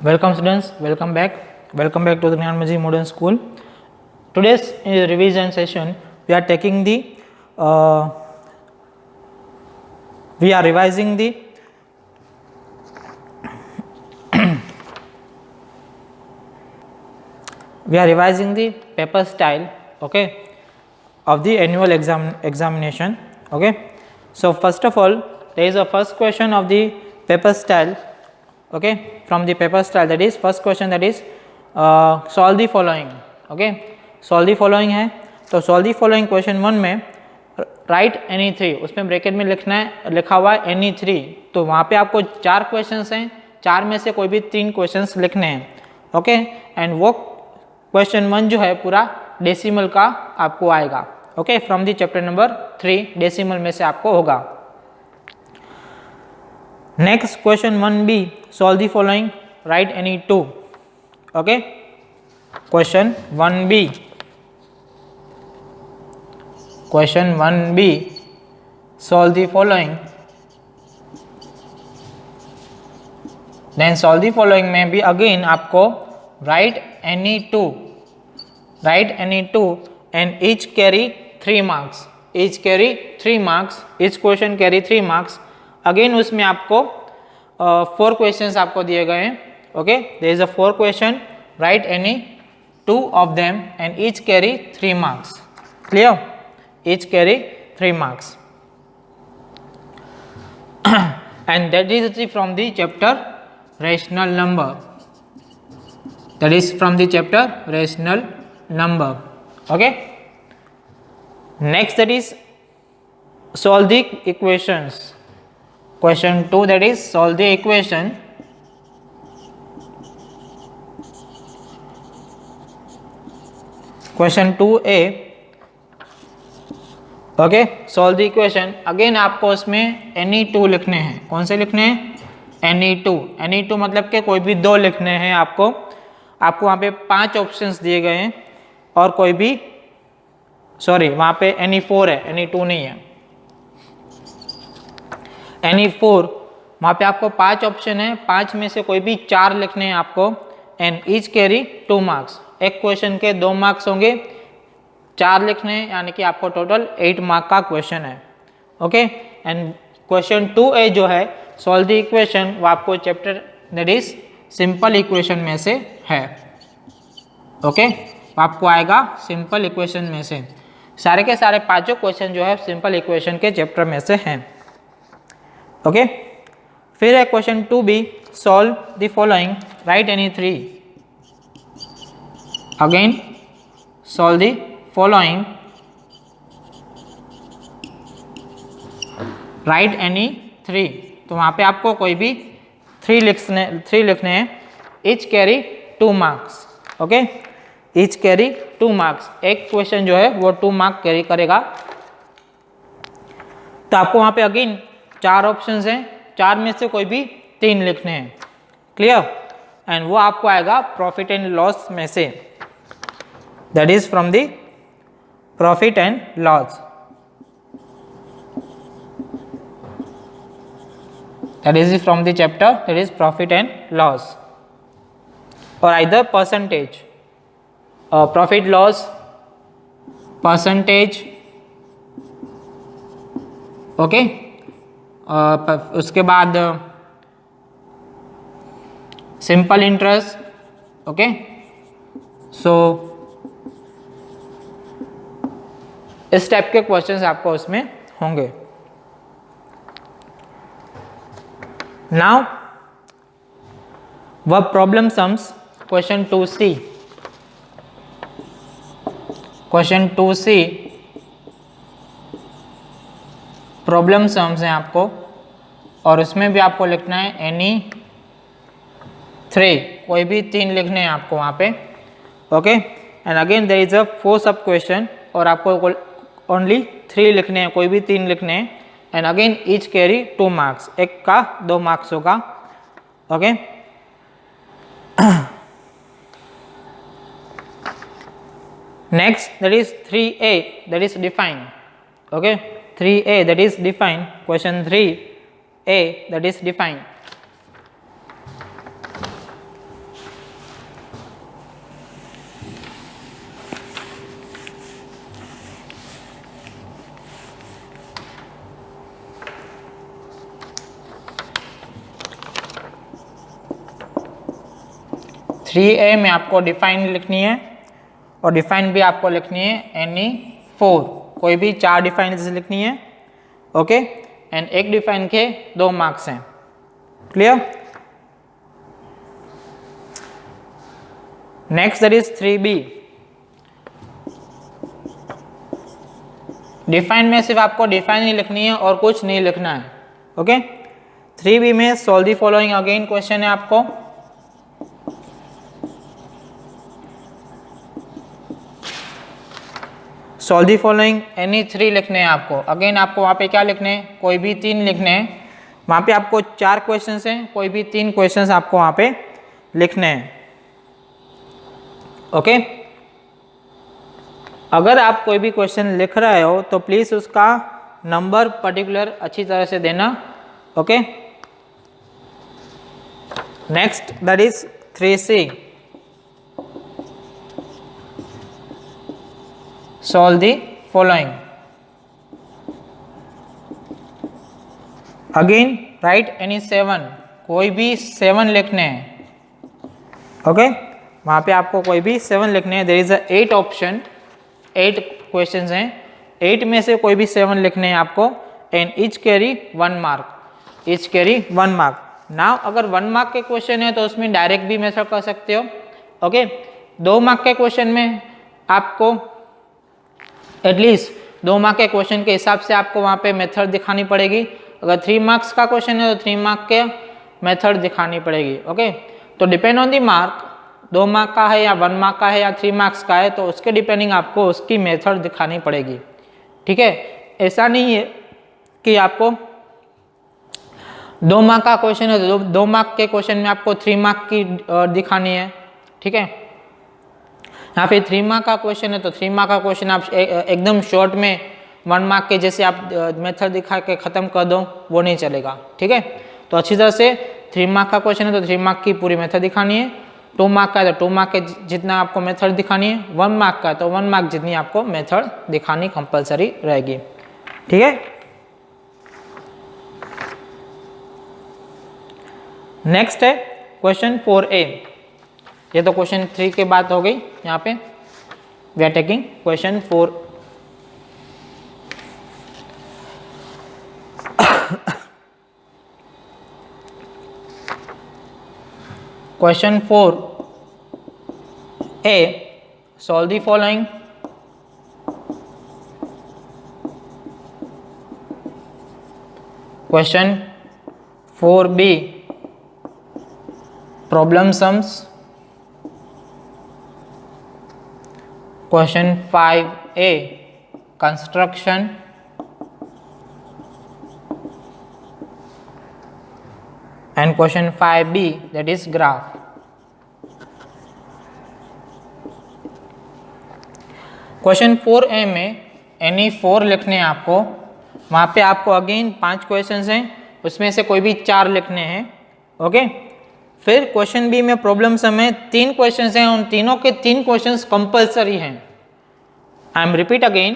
Welcome students, welcome back to the Gyanmajhi Modern School. Today's revision session we are taking the we are revising the paper style, okay, of the annual examination. Okay, so first of all there is a first question of the paper style, okay, from the paper style, that is first question, that is solve the following. Okay, solve the following है, तो solve the following question 1 में right any 3, उसमें bracket में लिखा हुआ है any 3, तो वहाँ पे आपको 4 क्वेश्चंस हैं, 4 में से कोई भी 3 क्वेश्चंस लिखने हैं. ओके, एंड वो क्वेश्चन 1 जो है पूरा डेसिमल का आपको आएगा. Okay, from the chapter number 3 decimal में से आपको होगा. Next question 1b, solve the following, write any 2. okay, question 1b, solve the following. then solve the following में भी अगेन आपको write any 2 and each carry 3 marks, each question carry 3 marks. Again उसमें आपको 4 questions आपको दिए गए हैं. Okay, there is a 4 question, write any 2 of them and each carry 3 marks. Clear, each carry 3 marks. And that is from the chapter rational number, that is from the chapter rational number. okay, next that is solve the equations. question 2, that is solve the equation. question 2a, okay, solve the equation. Again आपको उसमें any 2 लिखने हैं. कौन से लिखने हैं? any 2 मतलब कि कोई भी 2 लिखने हैं आपको वहाँ पे 5 ऑप्शंस दिए गए हैं और कोई भी, सॉरी वहाँ पे any 4 है, any 2 नहीं है, any 4. वहाँ पे आपको 5 ऑप्शन है, 5 में से कोई भी 4 लिखने हैं आपको. एंड ईच कैरी 2 मार्क्स, एक क्वेश्चन के 2 मार्क्स होंगे, 4 लिखने हैं, यानी कि आपको टोटल 8 मार्क का क्वेश्चन है. ओके, एंड क्वेश्चन 2a जो है सॉल्व द इक्वेशन, वो आपको chapter that is simple equation में से है. ओके, आपको आएगा सिंपल इक्वेशन में से. सारे के सारे 5 क्वेश्चन जो है सिंपल इक्वेशन के चैप्टर में से हैं. ओके, फिर है question 2b, solve the following, right any 3. Again solve the following, right any 3. तो वहाँ पे आपको कोई भी 3 लिखने हैं. Each carry 2 marks. Okay, each carry 2 marks, एक क्वेश्चन जो है वो 2 मार्क कैरी करेगा. तो आपको वहाँ पे अगेन 4 ऑप्शंस हैं, 4 में से कोई भी 3 लिखने हैं. क्लियर, एंड वो आपको आएगा प्रॉफिट एंड लॉस में से, that is from the profit and loss, that is from the chapter that is profit and loss, or either percentage, profit loss percentage. Okay, उसके बाद सिंपल इंटरेस्ट. ओके, सो इस type के questions आपको उसमें होंगे. Now, what problem sums, question 2c. question 2c problem sums हैं आपको, और उसमें भी आपको लिखना है एनी 3, कोई भी 3 लिखने हैं आपको वहाँ पे. Okay, and again there is a 4 sub question, और आपको ओनली 3 लिखने हैं, कोई भी 3 लिखने हैं. And again each carry 2 marks, एक का 2 मार्क्स होगा. Okay, next that is 3a, that is define. Okay, 3a that is define. question 3a that is define. 3A में आपको डिफाइन लिखनी है और डिफाइन भी आपको लिखनी है एनी 4, कोई भी 4 डिफाइन लिखनी है, ओके। एंड एक डिफाइन के 2 मार्क्स हैं, clear. Next that is 3B। Define में सिर्फ आपको डिफाइन ही लिखनी है और कुछ नहीं लिखना है, ओके। 3B में solve the following again question है आपको। सॉल्व द फॉलोइंग एनी 3 लिखने हैं आपको। अगेन आपको वहाँ पे क्या लिखने हैं, कोई भी 3 लिखने हैं। वहाँ पे आपको 4 क्वेश्चंस हैं, कोई भी 3 क्वेश्चंस आपको वहाँ पे लिखने हैं, ओके। अगर आप कोई भी क्वेश्चन लिख रहे हो तो प्लीज़ उसका नंबर पर्टिकुलर अच्छी तरह से देना, okay. Next that is 3C। Solve the following. Again right any 7, कोई भी 7 लिखने हैं, ओके। वहाँ पे आपको कोई भी 7 लिखने हैं। देयर इज 8 ऑप्शन, 8 क्वेश्चंस हैं, 8 में से कोई भी 7 लिखने हैं आपको। And each carry 1 mark, each carry 1 mark. Now अगर 1 मार्क के क्वेश्चन है तो उसमें डायरेक्ट भी मेथड कर सकते हो, ओके। 2 मार्क के क्वेश्चन में आपको एटलीस्ट 2 मार्क के क्वेश्चन के हिसाब से आपको वहाँ पे मेथड दिखानी पड़ेगी। अगर 3 मार्क्स का क्वेश्चन है तो 3 मार्क के मेथड दिखानी पड़ेगी, ओके। तो depend on the mark, 2 mark का है या 1 मार्क का है या 3 मार्क्स का है, तो उसके डिपेंडिंग आपको उसकी मेथड दिखानी पड़ेगी, ठीक है। ऐसा नहीं है कि आपको 2 मार्क का क्वेश्चन है तो 2 मार्क के क्वेश्चन में आपको 3 मार्क की दिखानी है, ठीक है। यहाँ पे 3 मार्क का क्वेश्चन है तो 3 मार्क का क्वेश्चन आप एकदम शॉर्ट में 1 मार्क के जैसे आप मेथड दिखा के ख़त्म कर दो, वो नहीं चलेगा, ठीक है। तो अच्छी तरह से 3 मार्क का क्वेश्चन है तो 3 मार्क की पूरी मेथड दिखानी है। 2 मार्क का है तो 2 मार्क के जितना आपको मेथड दिखानी है। 1 मार्क का है तो 1 मार्क जितनी आपको मेथड दिखानी कंपलसरी रहेगी, ठीक है। नेक्स्ट है क्वेश्चन 4A। ये तो क्वेश्चन 3 के बात हो गई। यहाँ पे we are taking question 4। Question 4A, solve the following. Question 4B, problem sums. Question 5A, construction. And question 5B, that is graph. Question 4A में एनी 4 लिखने हैं आपको। वहाँ पे आपको अगेन 5 क्वेश्चंस हैं, उसमें से कोई भी 4 लिखने हैं, ओके। फिर क्वेश्चन B में प्रॉब्लम सम में 3 क्वेश्चंस हैं, उन तीनों के 3 क्वेश्चंस कंपलसरी हैं। I am repeat again,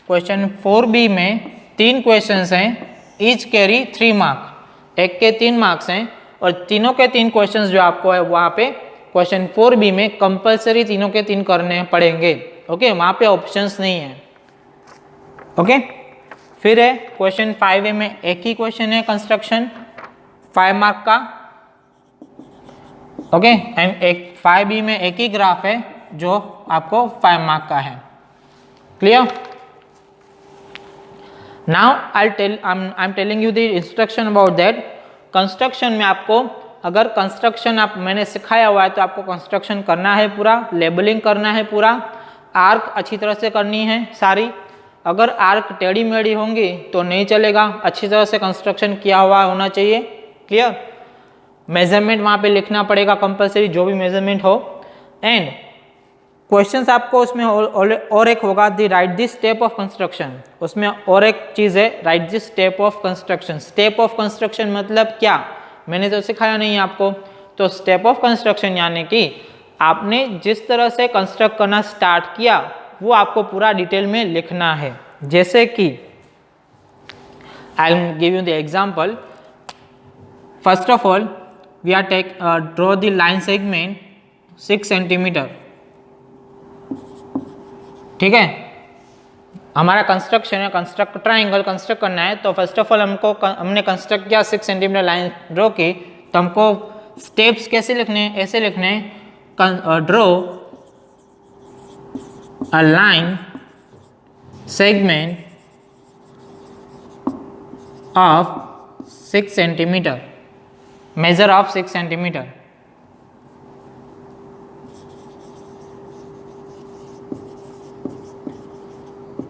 question 4B में 3 क्वेश्चंस हैं, ईच कैरी 3 मार्क, एक के 3 मार्क्स हैं और तीनों के 3 क्वेश्चंस जो आपको है वहाँ पे क्वेश्चन 4B में कंपलसरी तीनों के 3 करने पड़ेंगे, ओके। वहाँ पे ऑप्शंस नहीं है, ओके। फिर है क्वेश्चन 5A में एक ही क्वेश्चन है, कंस्ट्रक्शन, 5 मार्क का, ओके। एंड एक 5B में एक ही ग्राफ है जो आपको 5 मार्क का है, clear. Now I am telling you the instruction about that. Construction में आपको अगर कंस्ट्रक्शन आप मैंने सिखाया हुआ है तो आपको कंस्ट्रक्शन करना है पूरा, लेबलिंग करना है पूरा, आर्क अच्छी तरह से करनी है सारी। अगर आर्क टेढ़ी मेढ़ी होंगी तो नहीं चलेगा, अच्छी तरह से कंस्ट्रक्शन किया हुआ होना चाहिए, क्लियर। मेजरमेंट वहाँ पे लिखना पड़ेगा कंपलसरी, जो भी मेजरमेंट हो। एंड क्वेश्चंस आपको उसमें और एक होगा दी write this step of construction. उसमें और एक चीज़ है write this step of construction. Step of construction मतलब क्या, मैंने तो सिखाया नहीं आपको। तो स्टेप ऑफ कंस्ट्रक्शन यानी कि आपने जिस तरह से कंस्ट्रक्ट करना स्टार्ट किया वो आपको पूरा डिटेल में लिखना है। जैसे कि I will give you the example. First of all we are draw the line segment 6 centimetre. ठीक है, हमारा कंस्ट्रक्शन है, कंस्ट्रक्ट ट्राइंगल कंस्ट्रक्ट करना है। तो फर्स्ट ऑफ ऑल हमने कंस्ट्रक्ट किया, 6 सेंटीमीटर लाइन ड्रॉ की। तो हमको स्टेप्स कैसे लिखने हैं, ऐसे लिखने हैं, draw a line segment of 6 centimetre, measure of 6 centimetre.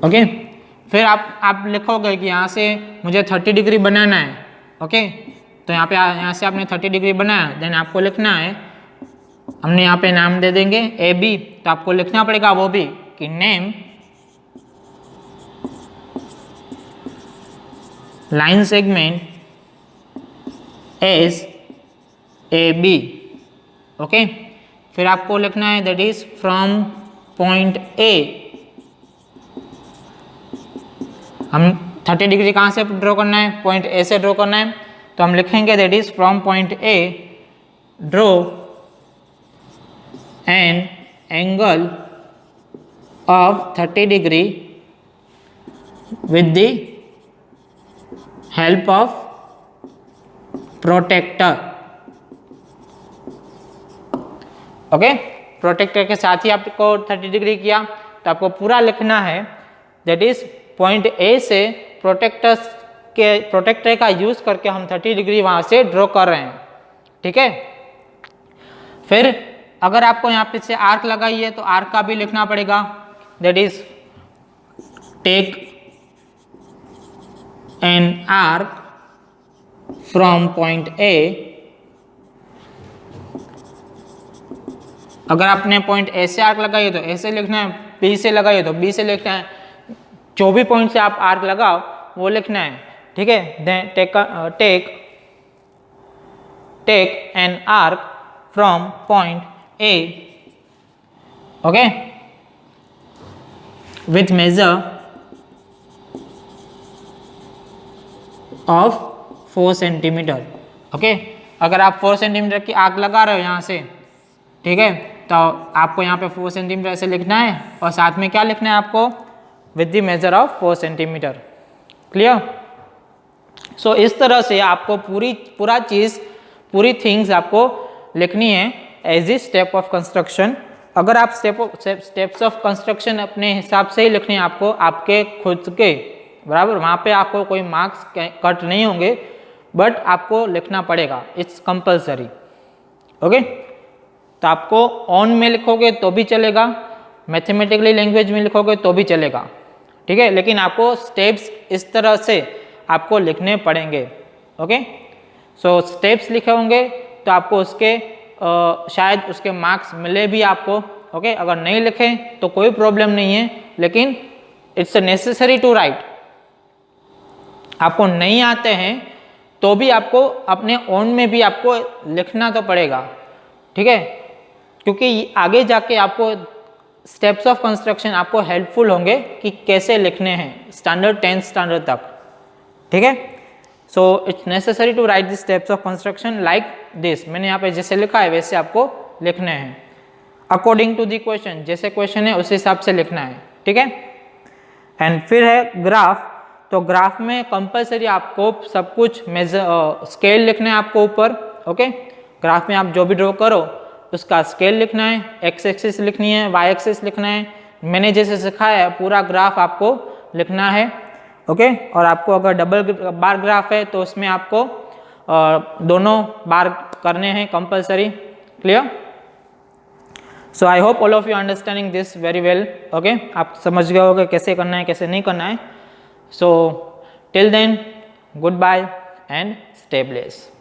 Okay, फिर आप लिखोगे कि यहाँ से मुझे 30 डिग्री बनाना है। ओके, तो यहाँ से आपने 30 डिग्री बनाया, देन आपको लिखना है, हमने यहाँ पे नाम दे देंगे ए बी। तो आपको लिखना पड़ेगा वो भी कि name line segment as A B. Okay, फिर आपको लिखना है that is from point A. हम 30 डिग्री कहाँ से ड्रॉ करना है, पॉइंट ए से ड्रॉ करना है। तो हम लिखेंगे that is from point A draw an angle of 30 degree with the help of protractor. Okay, protractor के साथ ही आपको 30 डिग्री किया। तो आपको पूरा लिखना है दैट इज पॉइंट ए से प्रोटेक्टर का यूज करके हम 30 डिग्री वहां से ड्रॉ कर रहे हैं। ठीक है, फिर अगर आपको यहाँ पे से आर्क लगाई है तो आर्क का भी लिखना पड़ेगा, that is take an arc from point A. अगर आपने पॉइंट ए से आर्क लगाई है तो ए से लिखना है, बी से लगाई है तो बी से लिखना है, जो भी पॉइंट से आप आर्क लगाओ वो लिखना है। ठीक है, then take an arc from point A, okay, with major of 4 centimetre. Okay, अगर आप 4 सेंटीमीटर की आर्क लगा रहे हो यहाँ से, ठीक है, तो आपको यहाँ पे 4 सेंटीमीटर ऐसे लिखना है और साथ में क्या लिखना है आपको, with the measure of 4 centimetre. Clear? So इस तरह से आपको पूरी थिंग्स आपको लिखनी है as a step of construction. अगर आप स्टेप्स ऑफ कंस्ट्रक्शन अपने हिसाब से ही लिखने हैं आपको, आपके खुद के बराबर, वहाँ पे आपको कोई मार्क्स कट नहीं होंगे, बट आपको लिखना पड़ेगा, इट्स कंपल्सरी। ओके, तो आपको ऑन में लिखोगे तो भी चलेगा, मैथमेटिकली लैंग्वेज में लिखोगे तो भी चलेगा। ठीक है, लेकिन आपको स्टेप्स इस तरह से आपको लिखने पड़ेंगे। ओके, सो स्टेप्स लिखे होंगे तो आपको उसके शायद उसके मार्क्स मिले भी आपको। ओके, अगर नहीं लिखे तो कोई प्रॉब्लम नहीं है, लेकिन इट्स नेसेसरी टू राइट। आपको नहीं आते हैं तो भी आपको अपने ओन में भी आपको लिखना तो पड़ेगा। ठीक है, क्योंकि आगे जाके आपको स्टेप्स ऑफ कंस्ट्रक्शन आपको हेल्पफुल होंगे कि कैसे लिखने हैं स्टैंडर्ड 10th स्टैंडर्ड तक। ठीक है, so it's necessary to write the steps of construction like this. मैंने यहाँ पे जैसे लिखा है वैसे आपको लिखने हैं, अकॉर्डिंग टू द क्वेश्चन, जैसे क्वेश्चन है उस हिसाब से लिखना है। ठीक है, एंड फिर है ग्राफ। तो ग्राफ में कंपलसरी आपको सब कुछ स्केल लिखना है आपको ऊपर। ओके, ग्राफ में आप जो भी ड्रॉ करो उसका स्केल लिखना है, एक्स एक्सिस लिखनी है, वाई एक्सिस लिखना है। मैंने जैसे सिखाया है पूरा ग्राफ आपको लिखना है। ओके, और आपको अगर डबल बार ग्राफ है तो उसमें आपको दोनों बार करने हैं compulsory. Clear? So I hope all of you understanding this very well. Okay, आप समझ गए होगे कैसे करना है कैसे नहीं करना है। So till then, goodbye and stay blessed.